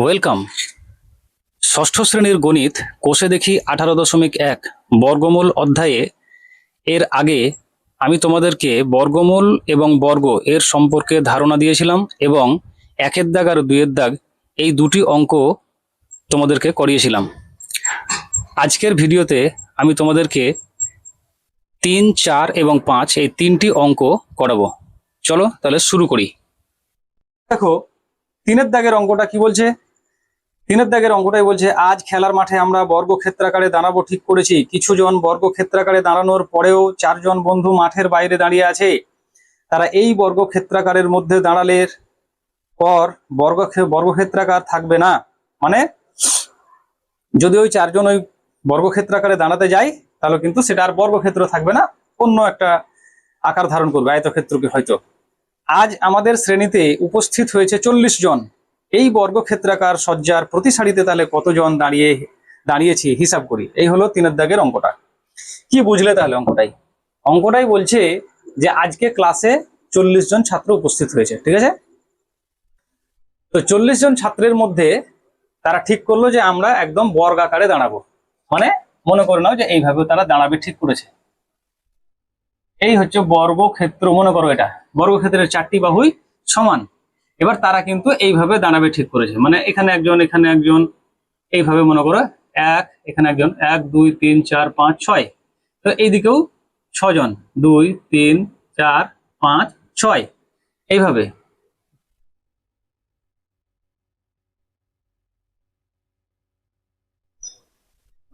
Welcome. ষষ্ঠ শ্রেণীর গণিত কোষে দেখি 18.1 বর্গমূল অধ্যায়ে এর আগে আমি তোমাদেরকে বর্গমূল এবং বর্গ এর সম্পর্কে ধারণা দিয়েছিলাম এবং একের দাগ আর দুইয়ের দাগ এই দুটি অঙ্ক তোমাদেরকে করিয়েছিলাম। আজকের ভিডিওতে আমি তোমাদেরকে 3, 4 এবং 5 এই তিনটি অঙ্ক করাবো। চলো তাহলে শুরু করি। দেখো, তিনের দাগের অঙ্কটা কি বলছে? তিনের দাগের অঙ্কটাই বলছে, আজ খেলার মাঠে আমরা বর্গক্ষেত্রাকারে দাঁড়াবো ঠিক করেছি। কিছু জন বর্গক্ষেত্রাকারে দাঁড়ানোর পরেও 4 জন বন্ধু মাঠের বাইরে দাঁড়িয়ে আছে। তারা এই বর্গক্ষেত্রাকারের মধ্যে দাঁড়ালে পর বর্গক্ষেত্রাকার থাকবে না। মানে যদি ওই 4 জন ওই বর্গক্ষেত্রাকারে দাঁড়াতে যায় তাহলে কিন্তু সেটা আর বর্গক্ষেত্র থাকবে না, অন্য একটা আকার ধারণ করবে, আয়তক্ষেত্রকে হয়তো। আজ আমাদের শ্রেণীতে উপস্থিত হয়েছে 40 জন। এই বর্গক্ষেত্রাকার সজ্জার প্রতি সারিতে তাহলে কতজন দাঁড়িয়েছি হিসাব করি। এই হলো তিনের দাগের অঙ্কটা। কি বুঝলে তাহলে অঙ্কটাই বলছে যে আজকে ক্লাসে 40 জন ছাত্র উপস্থিত হয়েছে, ঠিক আছে? তো 40 জন ছাত্রের মধ্যে তারা ঠিক করলো যে আমরা একদম বর্গ আকারে দাঁড়াবো। মানে মনে করে নাও যে এইভাবে তারা দাঁড়াবে ঠিক করেছে। এই হচ্ছে বর্গক্ষেত্র। মনে করো এটা বর্গক্ষেত্রের 4টি বাহুই সমান। এবার তারা কিন্তু এইভাবে দাঁড়াবে ঠিক করেছে। মানে এখানে একজন, এখানে একজন, এইভাবে মনে করো এখানে একজন, 1 2 3 4 5 6। তো এইদিকেও 6 জন, 2 3 4 5 6, এইভাবে।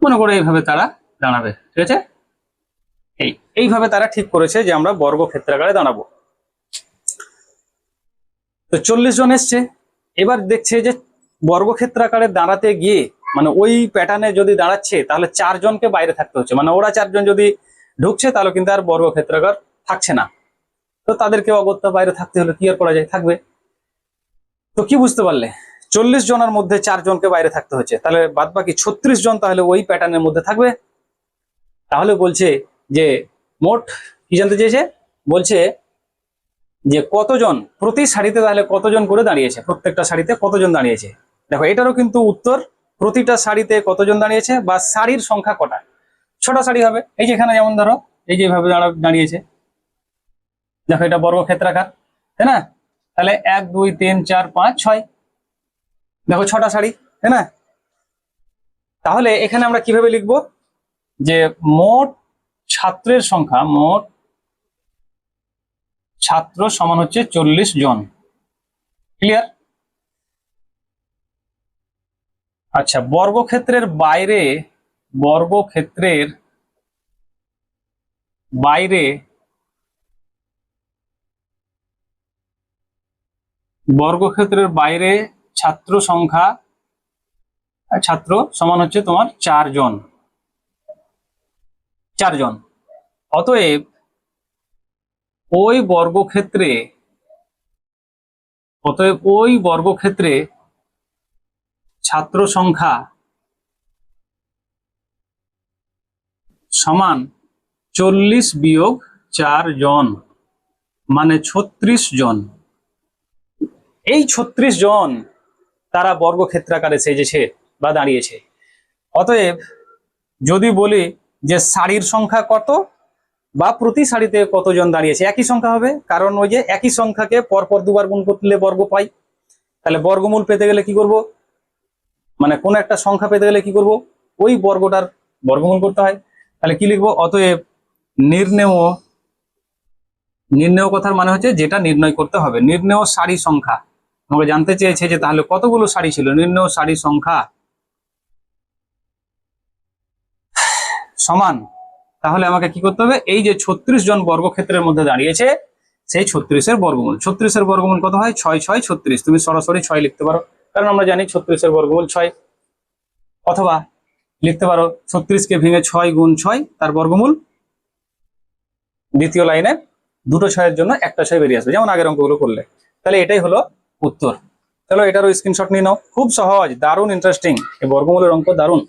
মনে করো এইভাবে তারা দাঁড়াবে, ঠিক আছে? এইভাবে তারা ঠিক করেছে যে আমরা বর্গক্ষেত্রাকারে দাঁড়াবো। তো 40 জন এসছে। এবার দেখছে যে বর্গক্ষেত্রাকারে দাঁড়াতে গিয়ে, মানে ওই প্যাটার্নে যদি দাঁড়াচ্ছে তাহলে 4 জনকে বাইরে থাকতে হচ্ছে। মানে ওরা 4 জন যদি ঢুকছে তাহলে কিন্তু আর বর্গক্ষেত্রাকার থাকছে না। তো তাদেরকে অগত্যা বাইরে থাকতে হলে কি আর করা যায়, থাকবে। তো কি বুঝতে পারলে? 40 জনের মধ্যে 4 জনকে বাইরে থাকতে হচ্ছে, তাহলে বাদ বাকি 36 জন তাহলে ওই প্যাটার্নের মধ্যে থাকবে। তাহলে বলছে যে মোট কি জানতে চেয়েছে, বলছে যে কতজন প্রতি সারিতে তাহলে কতজন করে দাঁড়িয়েছে, প্রত্যেকটা সারিতে কতজন দাঁড়িয়েছে। দেখো, এটারও কিন্তু উত্তর প্রতিটা সারিতে কতজন দাঁড়িয়েছে বা সারির সংখ্যা কটা। ছোট সারি হবে, এই যে এখানে যেমন ধরো এই যে এইভাবে দাঁড়িয়েছে। দেখো এটা বর্গক্ষেত্রাকার, তাই না? তাহলে 1 2 3 4 5 6, দেখো 6টা সারি, তাই না? তাহলে এখানে আমরা কিভাবে লিখবো যে মোট ছাত্রের সংখ্যা, মোট ছাত্র সমান হচ্ছে 40 জন। ক্লিয়ার? আচ্ছা, বর্গক্ষেত্রের বাইরে বর্গক্ষেত্রের বাইরে ছাত্র সমান হচ্ছে তোমার 4 জন। অতএব ওই বর্গক্ষেত্রে ছাত্র সংখ্যা সমান 40 বিয়োগ 4 জন, মানে 36 জন। এই 36 জন তারা বর্গক্ষেত্রাকারে সেজেছে বা দাঁড়িয়েছে। অতএব যদি বলি যে সারির সংখ্যা কত বা প্রতি সারিতে কতজন দাঁড়িয়েছে, একই সংখ্যা হবে, কারণ ওই যে একই সংখ্যাকে পরপর দুবার গুণ করলে বর্গ পাই। তাহলে বর্গমূল পেতে গেলে কি করব, মানে কোন একটা সংখ্যা পেতে গেলে কি করব, ওই বর্গটার বর্গমূল করতে হয়। তাহলে কি লিখবো, অতএব নির্ণেয় কথার মানে হচ্ছে যেটা নির্ণয় করতে হবে। নির্ণেয় সারি সংখ্যা আমাকে জানতে চেয়েছে যে তাহলে কতগুলো সারি ছিল। নির্ণেয় সারি সংখ্যা সমান, তাহলে আমাকে কি করতে হবে, এই যে 36 জন বর্গক্ষেত্রের মধ্যে দাঁড়িয়েছে সেই 36-এর বর্গমূল। 36-এর বর্গমূল কত হয়? 6 6 36। তুমি সরাসরি 6 লিখতে পারো, কারণ আমরা জানি 36-এর বর্গমূল 6। অথবা লিখতে পারো 36-কে ভেঙে 6 গুণ 6 তার বর্গমূল। দ্বিতীয় লাইনে দুটো 6-এর জন্য একটা 6 বেরিয়ে আসবে, যেমন আগের অঙ্কগুলো করলে। তাহলে এটাই হলো উত্তর। চলো এটারও স্ক্রিনশট নিয়ে নাও। খুব সহজ, দারুণ ইন্টারেস্টিং এই বর্গমূলের অঙ্ক, দারুণ।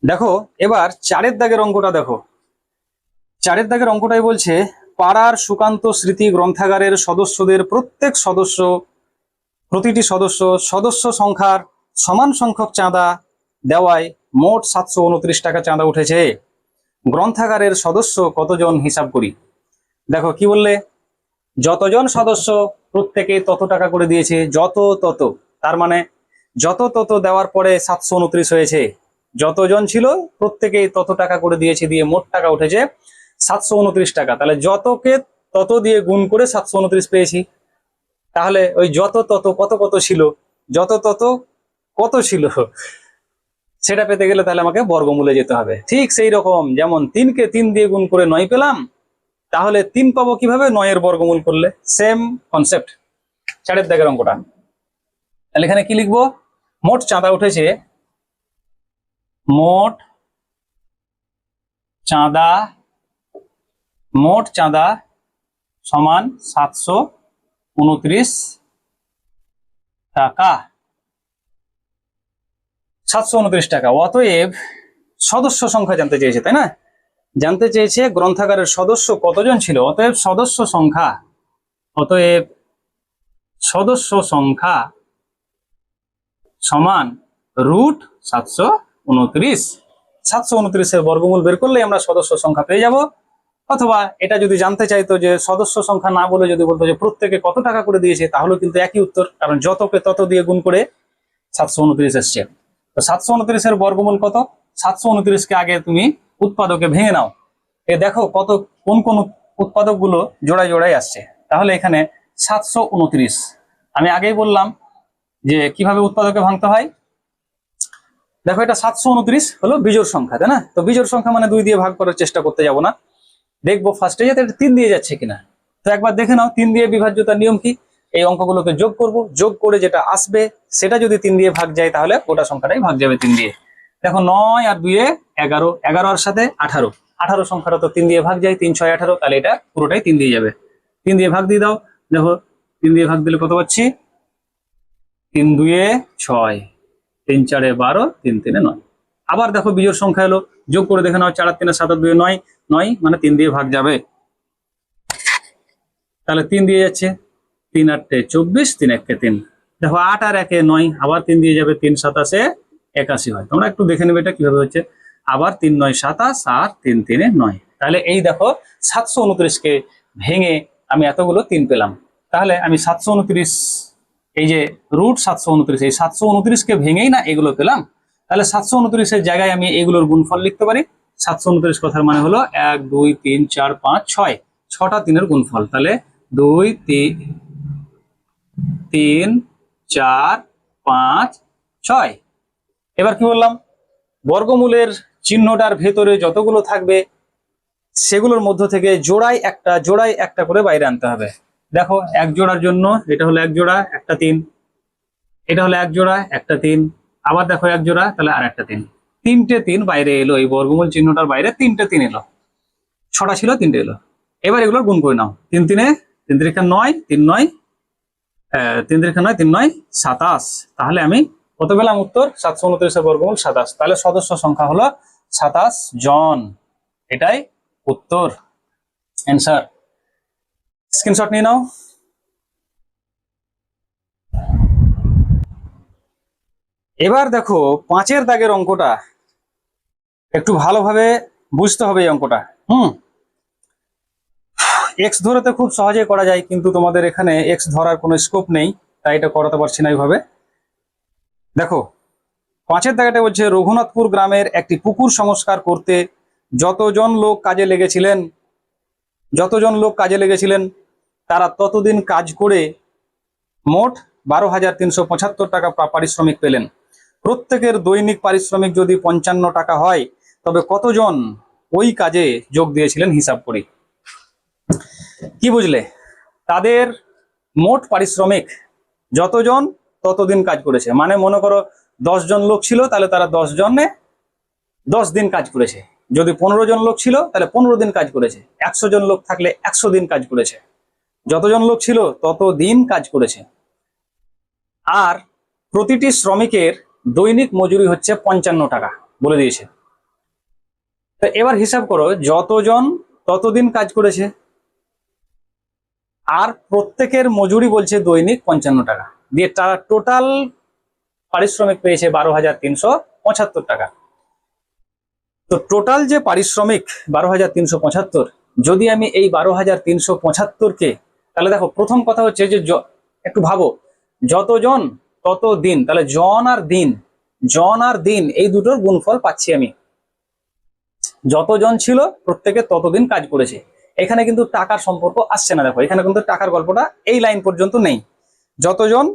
দেখো এবার 4-এর দাগের অঙ্কটা দেখো। 4-এর দাগের অঙ্কটাই বলছে পাড়ার সুকান্ত স্মৃতি গ্রন্থাগারের সদস্যদের প্রতিটি সদস্য সংখ্যার সমান সংখ্যক চাঁদা দেওয়ায় মোট 729 টাকা চাঁদা উঠেছে। গ্রন্থাগারের সদস্য কতজন হিসাব করি। দেখো কি বললে, যতজন সদস্য প্রত্যেকে তত টাকা করে দিয়েছে, যত তত, তার মানে যত তত দেওয়ার পরে 729 হয়েছে। যতজন ছিল প্রত্যেকেই তত টাকা করে দিয়েছে, দিয়ে মোট টাকা উঠেছে 729 টাকা। তাহলে যতকে তত দিয়ে গুণ করে 729 পেয়েছি। তাহলে ওই যত তত কত কত ছিল, যত তত কত ছিল সেটা পেতে গেলে তাহলে আমাকে বর্গমূলে যেতে হবে। ঠিক সেই রকম, যেমন 3কে 3 দিয়ে গুণ করে 9 পেলাম, তাহলে 3 পাবো কিভাবে, 9 এর বর্গমূল করলে। সেম কনসেপ্ট 4 দাগের অঙ্কটা। তাহলে এখানে কি লিখবো, মোট চাঁদা উঠেছে, মোট চাঁদা সমান 729 টাকা। 729 টাকা। অতএব সদস্য সংখ্যা জানতে চেয়েছে, তাই না? জানতে চেয়েছে গ্রন্থাগারের সদস্য কতজন ছিল। অতএব সদস্য সংখ্যা সমান রুট 729। 729 এর বর্গমূল বের করলে আমরা সদস্য সংখ্যা পেয়ে যাব। অথবা এটা যদি জানতে চাইতো যে সদস্য সংখ্যা না বলে যদি বলতো যে প্রত্যেকে কত টাকা করে দিয়েছে, তাহলেও কিন্তু একই উত্তর, কারণ যতকে তত দিয়ে গুণ করে 729 এসছে। তো 729 এর বর্গমূল কত। 729 কে আগে তুমি উৎপাদকে ভেঙে নাও, দেখো কোন কোন উৎপাদক গুলো জোড়ায় জোড়ায় আসছে। তাহলে এখানে 729, আমি আগেই বললাম যে কিভাবে উৎপাদকে ভাঙতে হয়। দেখো এটা 729 হলো বিজোড় সংখ্যা, তাই না? তো বিজোড় সংখ্যা মানে 2 দিয়ে ভাগ করার চেষ্টা করতে যাব না, দেখবো ফার্স্টে যে 3 দিয়ে যাচ্ছে কিনা। তো একবার দেখে নাও 3 দিয়ে বিভাজ্যতার নিয়ম কি। এই অঙ্কগুলোকে যোগ করব, যোগ করে যেটা আসবে সেটা যদি 3 দিয়ে ভাগ যায় তাহলে গোটা সংখ্যাটাই ভাগ যাবে 3 দিয়ে। দেখো 9 আর 2 এ 11, 11 আর সাথে 18, 18 সংখ্যাটা তো 3 দিয়ে ভাগ যায়, 3 6 18, তাহলে এটা পুরোটাই 3 দিয়ে যাবে। 3 দিয়ে ভাগ দিয়ে দাও, দেখো 3 দিয়ে ভাগ দিলে কত পাচ্ছি, 3 2 এ 6, 3 4 এ 12, 3 3 এ 9। আবার দেখো বিজোড় সংখ্যা এলো, যোগ করে দেখে নাও, 4 আর 3 এ 7 আর 2 এ 9, 9 মানে 3 দিয়ে ভাগ যাবে, তাহলে 3 দিয়ে যাচ্ছে, 3 8 এ 24, 3 1 এ 3। দেখো 8 আর 1 এ 9, আবার 3 দিয়ে যাবে, 3 7 এ 81 হয়। তোমরা একটু দেখে নেবে এটা কিভাবে হচ্ছে। আবার 3 9 27 আর 3 3 এ 9। তাহলে এই দেখো 729 কে ভেঙে আমি এতগুলো 3 পেলাম। তাহলে আমি 729, এই যে রুট 729, এই 729 কে ভেঙেই না এগুলো পেলাম। তাহলে 729 এর জায়গায় আমি এগুলোর গুণফল লিখতে পারি। 729 কথার মানে হলো 1 2 3 4 5 6, 6টা 3 এর গুণফল। তাহলে 2 3 3 4 5 6। এবার কি বললাম, বর্গমূলের চিহ্নটার ভেতরে যতগুলো থাকবে সেগুলোর মধ্য থেকে জোড়ায় একটা করে বাইরে আনতে হবে। দেখো এক জোড়ার জন্য এটা হলো এক জোড়া, একটা 3, এটা হলো এক জোড়া, একটা 3, আবার দেখো এক জোড়া, তাহলে আর একটা 3, 3টে 3 বাইরে এলো। এই বর্গমূল চিহ্নটার বাইরে 3টে 3 এলো, 6টা ছিল 3টে এলো। এবার এগুলোর গুণ করে নাও, 3 3 এ 3 3 9, 3 9 3 3 9 3 9 27। তাহলে আমি কত পেলাম উত্তর, 729 এর বর্গমূল 27। তাহলে সদস্য সংখ্যা হলো 27 জন, এটাই উত্তর, অ্যান্সার। স্ক্রিনশট নিয়ে নাও। এবার দেখো 5 দাগের অঙ্কটা একটু ভালোভাবে বুঝতে হবে। এই অঙ্কটা এক্স ধরেতে খুব সহজে করা যায়, কিন্তু তোমাদের এখানে এক্স ধরার কোনো স্কোপ নেই, তাই এটা করাতে পারছি না এইভাবে। দেখো 5 দাগেটা বলছে, রঘুনাথপুর গ্রামের একটি পুকুর সংস্কার করতে যতজন লোক কাজে লেগেছিলেন তারা ততদিন কাজ করে মোট 12,375 টাকা পারিশ্রমিক পেলেন। প্রত্যেকের দৈনিক পারিশ্রমিক যদি 55 টাকা হয় তবে কতজন ওই কাজে যোগ দিয়েছিলেন হিসাব করি। কি বুঝলে, তাদের মোট পারিশ্রমিক যতজন ততদিন কাজ করেছে, মানে মনে করো 10 জন লোক ছিল, তাহলে তারা 10 জনে 10 দিন কাজ করেছে। যদি 15 জন লোক ছিল তাহলে 15 দিন কাজ করেছে। 100 জন লোক থাকলে 100 দিন কাজ করেছে। যতজন লোক ছিল তত দিন কাজ করেছে। আর প্রতিটি শ্রমিকের দৈনিক মজুরি হচ্ছে 55 টাকা বলে দিয়েছে। তো এবার হিসাব করো, যতজন ততদিন কাজ করেছে, আর প্রত্যেকের মজুরি বলছে দৈনিক 55 টাকা, দিয়ে তারা টোটাল পারিশ্রমিক পেয়েছে 12,375 টাকা। তো টোটাল যে পারিশ্রমিক 12,375, যদি আমি এই 12,375-কে, তাহলে দেখো প্রথম কথা হচ্ছে যে একটু ভাবো, যতজন তত দিন, তাহলে জন আর দিন এই দুটোর গুণফল পাচ্ছি আমি। যতজন ছিল প্রত্যেকে ততদিন কাজ করেছে। এখানে কিন্তু টাকার সম্পর্ক আসছে না, দেখো এখানে কিন্তু টাকার গল্পটা এই লাইন পর্যন্ত নেই। যতজন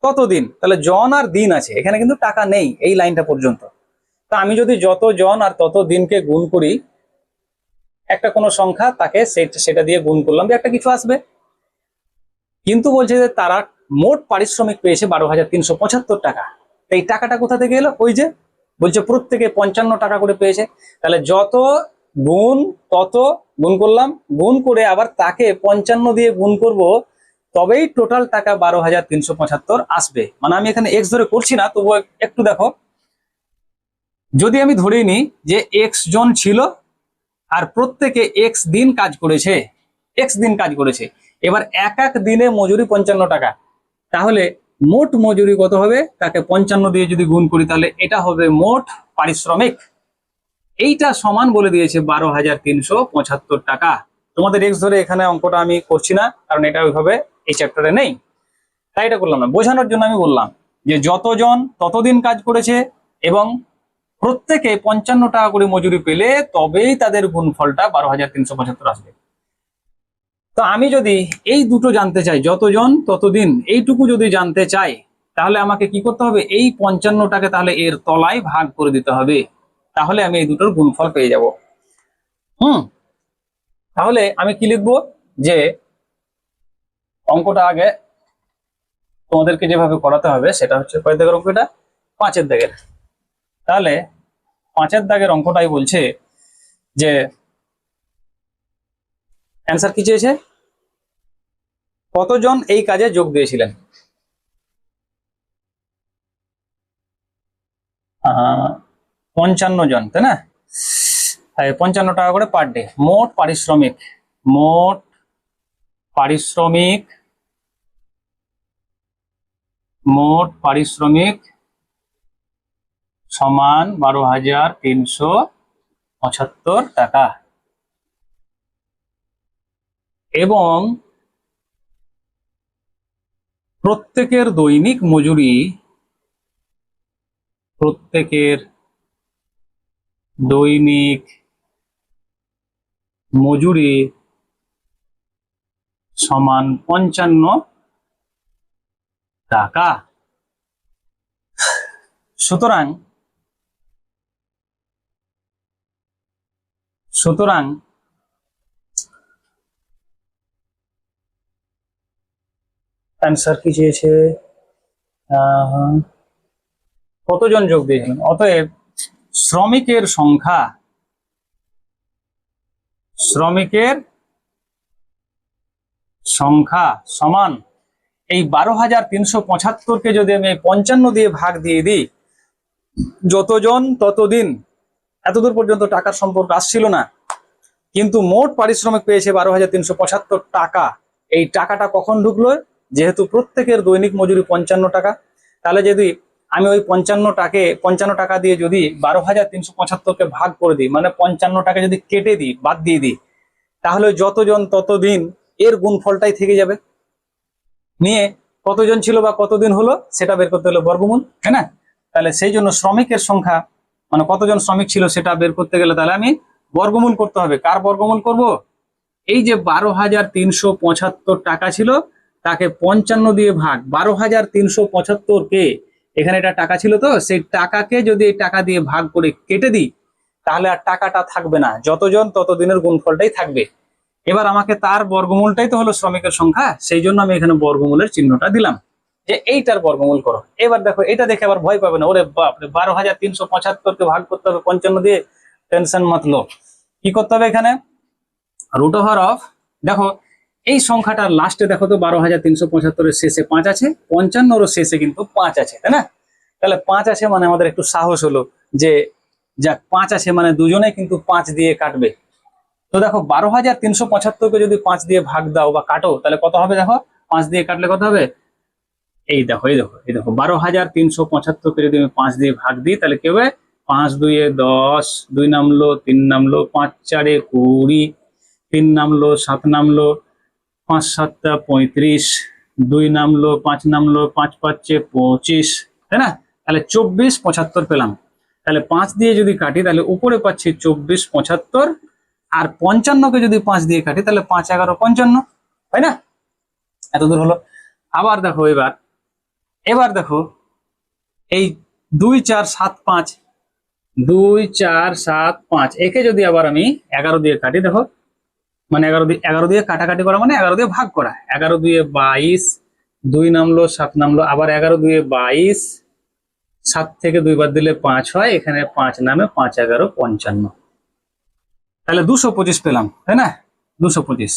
ততদিন, তাহলে জন আর দিন আছে, এখানে কিন্তু টাকা নেই এই লাইনটা পর্যন্ত। তা আমি যদি যতজন আর তত দিনকে গুণ করি, একটা কোনো সংখ্যা তাকে সেটা দিয়ে গুণ করলাম, যে একটা কিছু আসবে। কিন্তু বলছে যে তারা মোট পারিশ্রমিক পেয়েছে 12,375 টাকা। এই টাকাটা কোথা থেকে এলো? ওই যে বলছে প্রত্যেকে 55 টাকা করে পেয়েছে, তাহলে যত গুণ তত গুণ করলাম, গুণ করে আবার তাকে 55 দিয়ে গুণ করব, তবেই টোটাল টাকা 12,375 আসবে। মানে আমি এখানে এক্স ধরে করছি না, তবুও একটু দেখো, যদি আমি ধরে নিই যে এক্স জন ছিল আর প্রত্যেকে এক্স দিন কাজ করেছে, এবার এক এক দিনে মজুরি 55 টাকা, তাহলে মোট মজুরি কত হবে? তাকে 55 দিয়ে যদি গুণ করি, তাহলে এটা হবে মোট পারিশ্রমিক। এইটা সমান বলে দিয়েছে 12,375 টাকা। তোমাদের এক্স ধরে এখানে অঙ্কটা আমি করছি না, কারণ এটা ওইভাবে এই চ্যাপ্টারে নেই, তাই এটা করলাম না। বোঝানোর জন্য আমি বললাম যে যতজন ততদিন কাজ করেছে এবং প্রত্যেকে 55 টাকা করে মজুরি পেলে তবেই তাদের গুণফলটা 12,375 আসবে। তো আমি যদি এই দুটো জানতে চাই, যতজন ততদিন, এইটুকু যদি জানতে চাই, তাহলে আমাকে কি করতে হবে? এই 55টাকে তাহলে এর তলায় ভাগ করে দিতে হবে, তাহলে আমি এই দুটোর গুণফল পেয়ে যাব। তাহলে আমি কি লিখবো? যে অঙ্কটা আগে তোমাদেরকে যেভাবে করাতে হবে সেটা হচ্ছে কয় দাগের অঙ্ক? এটা 5-এর দাগের। তাহলে 5-এর দাগের অঙ্কটাই বলছে যে অ্যান্সার কি চেয়েছে? কতজন এই কাজে যোগ দিয়েছিলেন? 55 জন, তাই না? 55 টাকা করে পার ডে। মোট পারিশ্রমিক সমান 12,375 টাকা, এবং প্রত্যেকের দৈনিক মজুরি সমান 55 টাকা। সুতরাং অ্যান্সার কি চেয়েছে? কতজন যোগ দিয়েছিলেন? অতএব শ্রমিকের সংখ্যা সমান এই 12,375-কে যদি আমি 55 দিয়ে ভাগ দিয়ে দিই, যতজন ততদিন, এতদূর পর্যন্ত টাকার সম্পর্ক আসছিল না, কিন্তু মোট পারিশ্রমিক পেয়েছে 12,375 টাকা। এই টাকাটা কখন ঢুকলো? যেহেতু প্রত্যেকের দৈনিক মজুরি 55 টাকা, তাহলে যদি আমি ওই 55 টাকা দিয়ে যদি 12,375-কে ভাগ করে দিই, মানে 55 টাকা যদি কেটে দিই, বাদ দিয়ে দিই, তাহলে যতজন ততদিন এর গুণফলটাই থেকে যাবে। নিয়ে কতজন ছিল বা কতদিন হলো সেটা বের করতে হলো বর্গমূল, তাই না? তাহলে সেই জন্য শ্রমিকের সংখ্যা, মানে কতজন শ্রমিক ছিল সেটা বের করতে গেলে তাহলে আমি বর্গমূল করতে হবে। কার বর্গমূল করব? এই যে 12,375 টাকা ছিল, তাকে 55 দিয়ে ভাগ, 12,375-কে, এখানে এটা টাকা ছিল, তো সেই টাকাকে যদি এই টাকা দিয়ে ভাগ করে কেটে দিই, তাহলে আর টাকাটা থাকবে না, যতজন ততদিনের গুণফলটাই থাকবে। এবার আমাকে তার বর্গমূলটাই তো হলো শ্রমিকের সংখ্যা, সেই জন্য আমি এখানে বর্গমূলের চিহ্নটা দিলাম, যে এইটার বর্গমূল করো। এবার দেখো, এটা দেখে আবার ভয় পাবে না, ওরে বাপরে 12,375-কে ভাগ করতে হবে 55 দিয়ে, টেনশন মাতলো। কি করতে হবে? এখানে রুট ওভার অফ, দেখো এই সংখ্যাটার লাস্টে দেখো তো 12,375-এর শেষে 5 আছে, 55-রও শেষে কিন্তু 5 আছে, তাই না? তাহলে 5 আছে মানে আমাদের একটু সাহস হলো যে যাক 5 আছে, মানে দুজনে কিন্তু 5 দিয়ে কাটবে। তো দেখো 12,375-কে যদি 5 দিয়ে ভাগ দাও বা কাটো তাহলে কত হবে দেখো, 5 দিয়ে কাটলে কত হবে, এই দেখো 12,375-কে যদি আমি 5 দিয়ে ভাগ দিই তাহলে কি হবে, 5 দুইয়ে 10, 2 নামলো, 3 নামলো, 5 চারে 20, 3 নামলো, 7 নামলো, 5 সাতটা 35, 2 নামলো, 5 নামলো, 5 পাঁচে 25, তাই না? তাহলে 24,75 পেলাম। তাহলে 5 দিয়ে যদি কাটি তাহলে উপরে পাচ্ছি 24,75, আর 55-কে যদি 5 দিয়ে কাটি তাহলে 5 11 55, তাই না? এত দূর হলো। আবার দেখো এবার দেখো এই 2 4 7 5, 2 4 7 5 একে যদি আবার আমি 11 দিয়ে কাটি, দেখো মানে 11 দিয়ে কাটাকাটি করা মানে 11 দিয়ে ভাগ করা, 11 দুয়ে 22, 2 নামলো, 7 নামলো, আবার 11 দুয়ে 22, 7 থেকে 2 বাদ দিলে 5 হয়, এখানে 5 নামে, 5 11 55, তাহলে 225 পেলাম, তাই না? 225।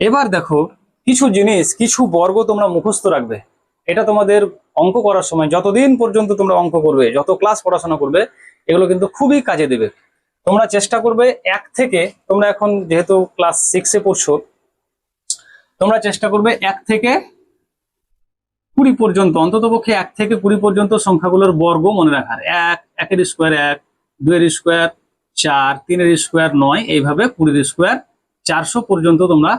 এবার দেখো কিছু জিনিস, কিছু বর্গ তোমরা মুখস্থ রাখবে। এটা তোমাদের অঙ্ক করার সময়, যতদিন পর্যন্ত তোমরা অঙ্ক করবে, যত ক্লাস পড়াশোনা করবে, এগুলো কিন্তু খুবই কাজে দেবে। তোমরা চেষ্টা করবে 1 থেকে, তোমরা এখন যেহেতু ক্লাস 6-এ পড়ছো, তোমরা চেষ্টা করবে 1 থেকে 20 পর্যন্ত, অন্ততপক্ষে 1 থেকে 20 পর্যন্ত সংখ্যাগুলোর বর্গ মনে রাখার। 1 1-এর স্কোয়ার 1, 2-এর স্কোয়ার 4, 3-এর স্কোয়ার 9, এইভাবে 20-এর স্কোয়ার 400 পর্যন্ত তোমরা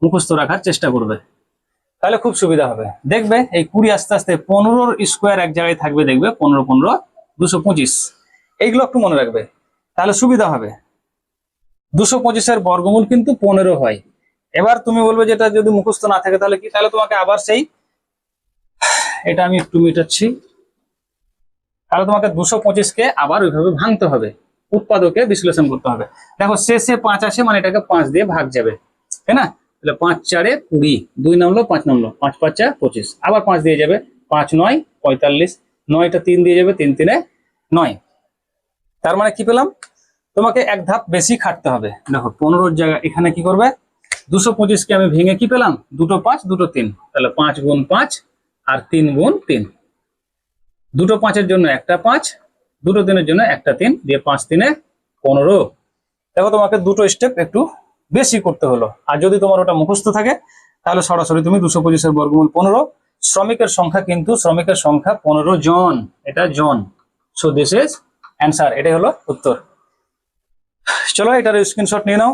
মুখস্থ রাখার চেষ্টা করবে, তাহলে খুব সুবিধা হবে। দেখবে এই 20 আস্তে আস্তে 15-র স্কোয়ার এক জায়গায় থাকবে, দেখবে 15 15 225, এইগুলো একটু মনে রাখবে, তাহলে সুবিধা হবে। 225-এর বর্গমূল কিন্তু 15 হয়। এবার তুমি বলবে যেটা যদি মুখস্থ না থাকে তাহলে কি, তাহলে তোমাকে আবার সেই, এটা আমি একটু মিটাচ্ছি, তাহলে তোমাকে 225-কে আবার ওইভাবে ভাঙতে হবে, উৎপাদকে বিশ্লেষণ করতে হবে। দেখো শেষে 5 আসে মানে এটাকে 5 দিয়ে ভাগ যাবে, তাই না? তাহলে 5 4-এ 20, 2 নামলো, 5 নামলো, 5 5-এ 25, আবার 5 দিয়ে যাবে, 5 9 45, 9টা 3 দিয়ে যাবে, 3 3-এ 9। তার মানে কি পেলাম, তোমাকে এক ধাপ বেশি খাটতে হবে। দেখো 15-র জায়গা এখানে কি করবে, 225-কে আমি ভেঙে কি পেলাম, দুটো 5 দুটো 3, তাহলে 5 গুণ 5 আর 3 গুণ 3, দুটো 5-এর জন্য একটা 5, দুটো 3-এর জন্য একটা 3, দিয়ে 5 3-এ 15। দেখো তোমাকে দুটো স্টেপ একটু বেশি করতে হলো। আর যদি তোমার ওটা মুখস্থ থাকে তাহলে সরাসরি তুমি 225-এর বর্গমূল 15, শ্রমিকের সংখ্যা কিন্তু, শ্রমিকের সংখ্যা 15 জন, এটা জন, সো দিস ইজ অ্যান্সার, এটাই হলো উত্তর। চলো এটার স্ক্রিনশট নিয়ে নাও।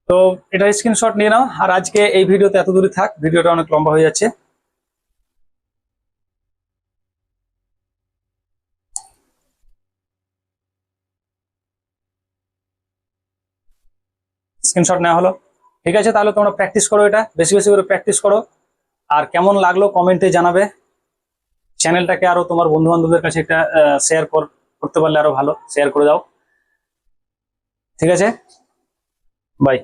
তো এটা স্ক্রিনশট নিয়ে নাও, আর আজকে এই ভিডিওতে এত দূরে থাক, ভিডিওটা অনেক লম্বা হয়ে যাচ্ছে। স্ক্রিনশট নেওয়া হলো, ঠিক আছে? তাহলে তোমরা প্র্যাকটিস করো, এটা বেশি বেশি করে প্র্যাকটিস করো, আর কেমন লাগলো কমেন্টে জানাবে। চ্যানেলটাকে আরো তোমার বন্ধু বান্ধবদের কাছে একটা শেয়ার করতে পারলে আরো ভালো, শেয়ার করে দাও, ঠিক আছে? বাই।